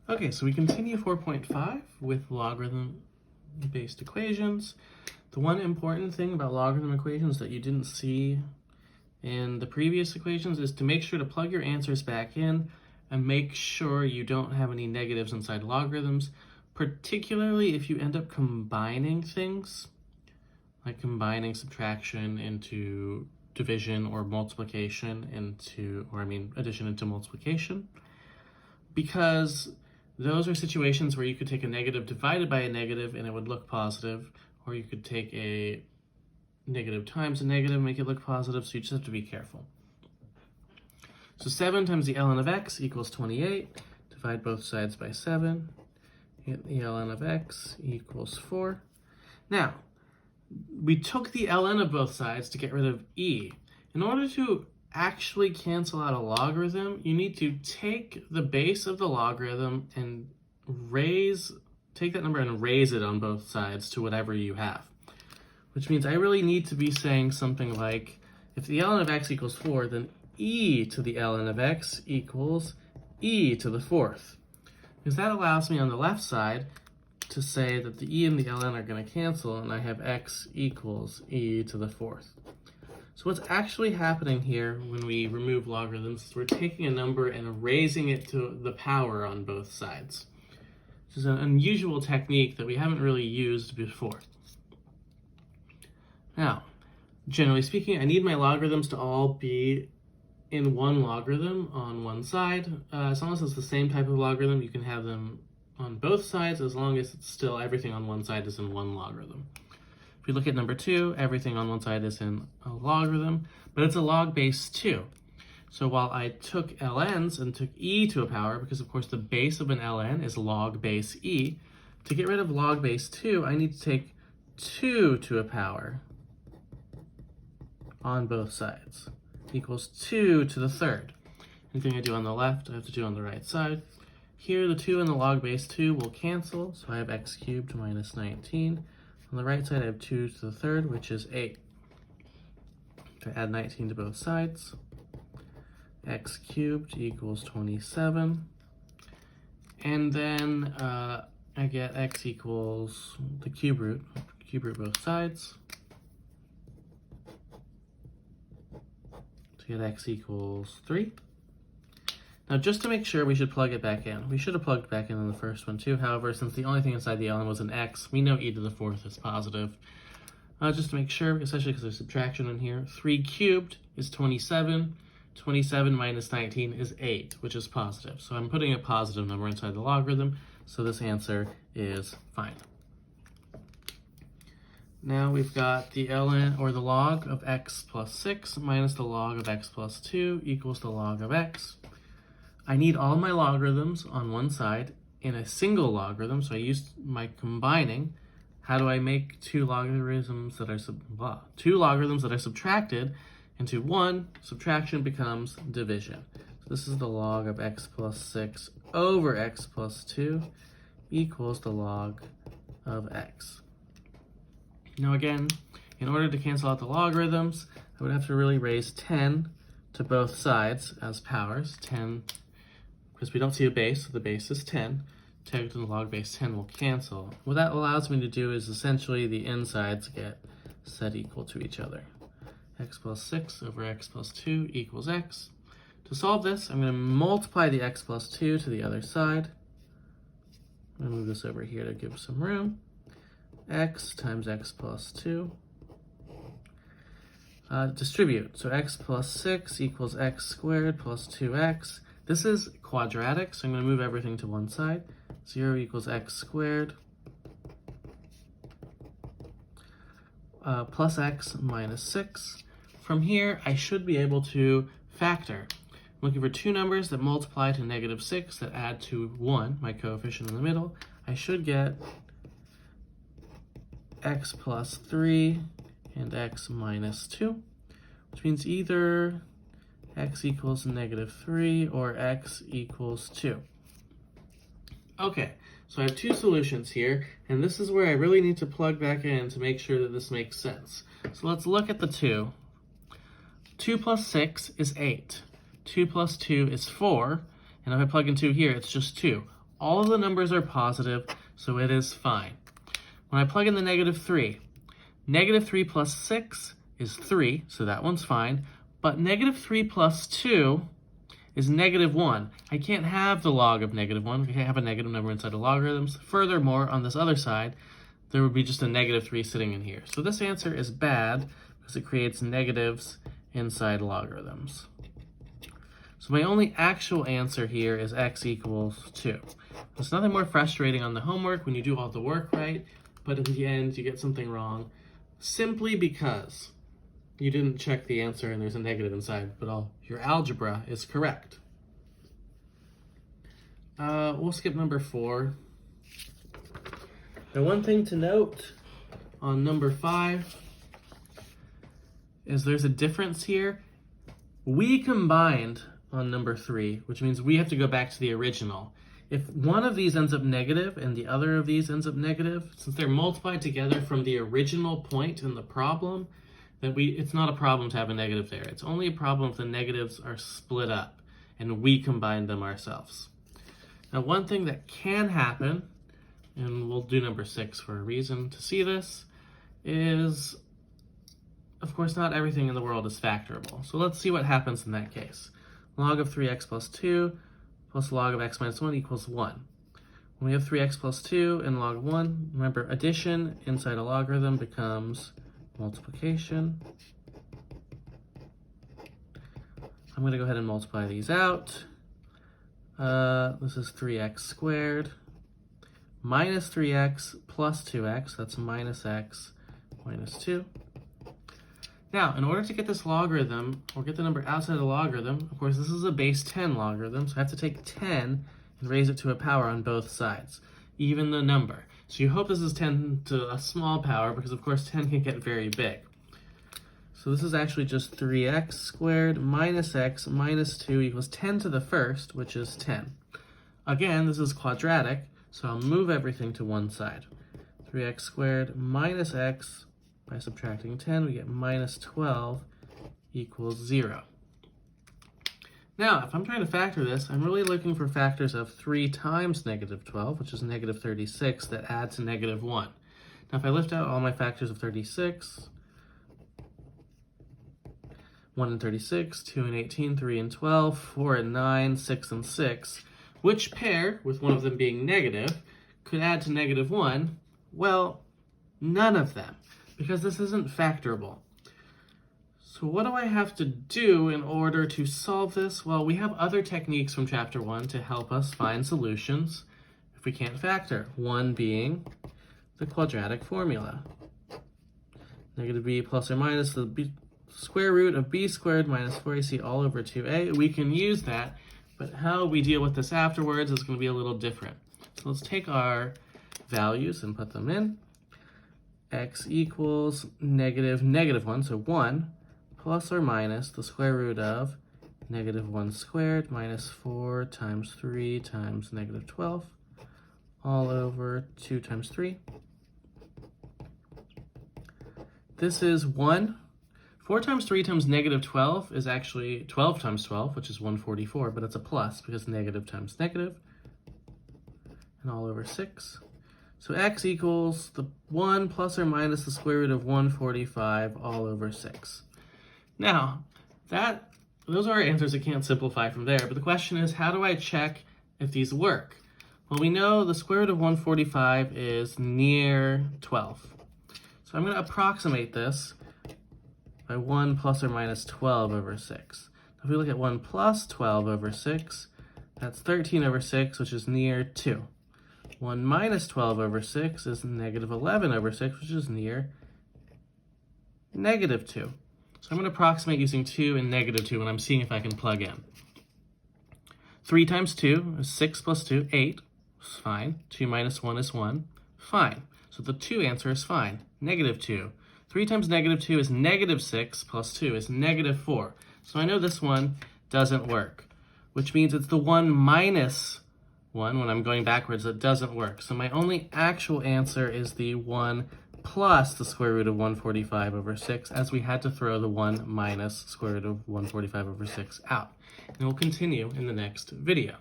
Okay, so we continue 4.5 with logarithm-based equations. The one important thing about logarithm equations that you didn't see in the previous equations is to make sure to plug your answers back in and make sure you don't have any negatives inside logarithms, particularly if you end up combining things, like combining subtraction into division or multiplication addition into multiplication, because those are situations where you could take a negative divided by a negative and it would look positive, or you could take a negative times a negative and make it look positive, so you just have to be careful. So 7 times the ln of x equals 28. Divide both sides by 7. Get the ln of x equals 4. Now, we took the ln of both sides to get rid of e. In order to actually cancel out a logarithm, you need to take the base of the logarithm and take that number and raise it on both sides to whatever you have. Which means I really need to be saying something like, if the ln of x equals 4, then e to the ln of x equals e to the 4th. Because that allows me on the left side to say that the e and the ln are going to cancel, and I have x equals e to the 4th. So what's actually happening here when we remove logarithms is we're taking a number and raising it to the power on both sides. This is an unusual technique that we haven't really used before. Now, generally speaking, I need my logarithms to all be in one logarithm on one side. As long as it's the same type of logarithm, you can have them on both sides as long as it's still everything on one side is in one logarithm. If we look at number 2, everything on one side is in a logarithm, but it's a log base 2. So while I took ln's and took e to a power, because of course the base of an ln is log base e, to get rid of log base 2, I need to take 2 to a power on both sides, equals 2 to the 3rd. Anything I do on the left, I have to do on the right side. Here, the 2 and the log base 2 will cancel, so I have x cubed minus 19. On the right side, I have 2 to the 3rd, which is 8. So I add 19 to both sides. X cubed equals 27. And then I get x equals the cube root both sides. To get x equals 3. Now, just to make sure, we should plug it back in. We should have plugged back in the first one too. However, since the only thing inside the ln was an x, we know e to the 4th is positive. Just to make sure, especially because there's subtraction in here, 3 cubed is 27. 27 minus 19 is 8, which is positive. So I'm putting a positive number inside the logarithm, so this answer is fine. Now we've got the ln, or the log of x plus 6 minus the log of x plus 2 equals the log of x. I need all my logarithms on one side in a single logarithm, so I used my combining. How do I make two logarithms that are subtracted into one? Subtraction becomes division. So this is the log of x plus 6 over x plus 2 equals the log of x. Now again, in order to cancel out the logarithms, I would have to really raise 10 to both sides as powers. 10, because we don't see a base, so the base is 10. 10 to the log base 10 will cancel. What that allows me to do is essentially the insides get set equal to each other. X plus 6 over x plus 2 equals x. To solve this, I'm going to multiply the x plus 2 to the other side. I'm going to move this over here to give some room. X times x plus 2. Distribute. So x plus 6 equals x squared plus 2x. This is quadratic, so I'm going to move everything to one side. 0 equals x squared plus x minus 6. From here, I should be able to factor. I'm looking for two numbers that multiply to negative 6 that add to 1, my coefficient in the middle. I should get x plus 3 and x minus 2, which means either x equals negative 3 or x equals 2. Okay, so I have two solutions here, and this is where I really need to plug back in to make sure that this makes sense. So let's look at the 2. 2 plus 6 is 8. 2 plus 2 is 4, and if I plug in 2 here, it's just 2. all of the numbers are positive, so it is fine. When I plug in the -3, -3 plus 6 is 3, so that one's fine. But -3 plus 2 is -1. I can't have the log of -1. I can't have a negative number inside of logarithms. Furthermore, on this other side, there would be just a -3 sitting in here. So this answer is bad because it creates negatives inside logarithms. So my only actual answer here is x equals 2. There's nothing more frustrating on the homework when you do all the work right, but in the end you get something wrong simply because you didn't check the answer and there's a negative inside, but your algebra is correct. We'll skip number 4. Now, one thing to note on number 5 is there's a difference here. We combined on number 3, which means we have to go back to the original. If one of these ends up negative and the other of these ends up negative, since they're multiplied together from the original point in the problem, then it's not a problem to have a negative there. It's only a problem if the negatives are split up and we combine them ourselves. Now, one thing that can happen, and we'll do number 6 for a reason to see this, is, of course, not everything in the world is factorable. So let's see what happens in that case. Log of 3x plus 2 plus log of x minus 1 equals 1. When we have 3x plus 2 and log of 1, remember addition inside a logarithm becomes multiplication. I'm going to go ahead and multiply these out. This is 3x squared minus 3x plus 2x, that's minus x minus 2. Now, in order to get this logarithm, or get the number outside the logarithm, of course, this is a base 10 logarithm, so I have to take 10 and raise it to a power on both sides, even the number. So you hope this is 10 to a small power, because of course 10 can get very big. So this is actually just 3x squared minus x minus 2 equals 10 to the first, which is 10. Again, this is quadratic, so I'll move everything to one side. 3x squared minus x, by subtracting 10, we get minus 12 equals 0. Now, if I'm trying to factor this, I'm really looking for factors of 3 times negative 12, which is negative 36, that add to negative 1. Now, if I lift out all my factors of 36, 1 and 36, 2 and 18, 3 and 12, 4 and 9, 6 and 6, which pair, with one of them being negative, could add to negative 1? Well, none of them, because this isn't factorable. So what do I have to do in order to solve this? Well, we have other techniques from chapter 1 to help us find solutions if we can't factor. One being the quadratic formula. Negative b plus or minus the square root of b squared minus 4ac all over 2a. We can use that, but how we deal with this afterwards is going to be a little different. So let's take our values and put them in. X equals negative 1, so 1 plus or minus the square root of negative 1 squared minus 4 times 3 times negative 12 all over 2 times 3. This is 1. 4 times 3 times negative 12 is actually 12 times 12, which is 144, but it's a plus because negative times negative, and all over 6. So x equals the 1 plus or minus the square root of 145 all over 6. Now, those are our answers. I can't simplify from there, but the question is, how do I check if these work? Well, we know the square root of 145 is near 12. So I'm going to approximate this by 1 plus or minus 12 over 6. If we look at 1 plus 12 over 6, that's 13 over 6, which is near 2. 1 minus 12 over 6 is negative 11 over 6, which is near negative 2. So I'm going to approximate using 2 and negative 2 when I'm seeing if I can plug in. 3 times 2 is 6 plus 2, 8. It's fine. 2 minus 1 is 1. Fine. So the 2 answer is fine. Negative 2. 3 times negative 2 is negative 6 plus 2 is negative 4. So I know this one doesn't work, which means it's the 1 minus 1 when I'm going backwards that doesn't work. So my only actual answer is the 1 plus the square root of 145 over 6, as we had to throw the 1 minus square root of 145 over 6 out. And we'll continue in the next video.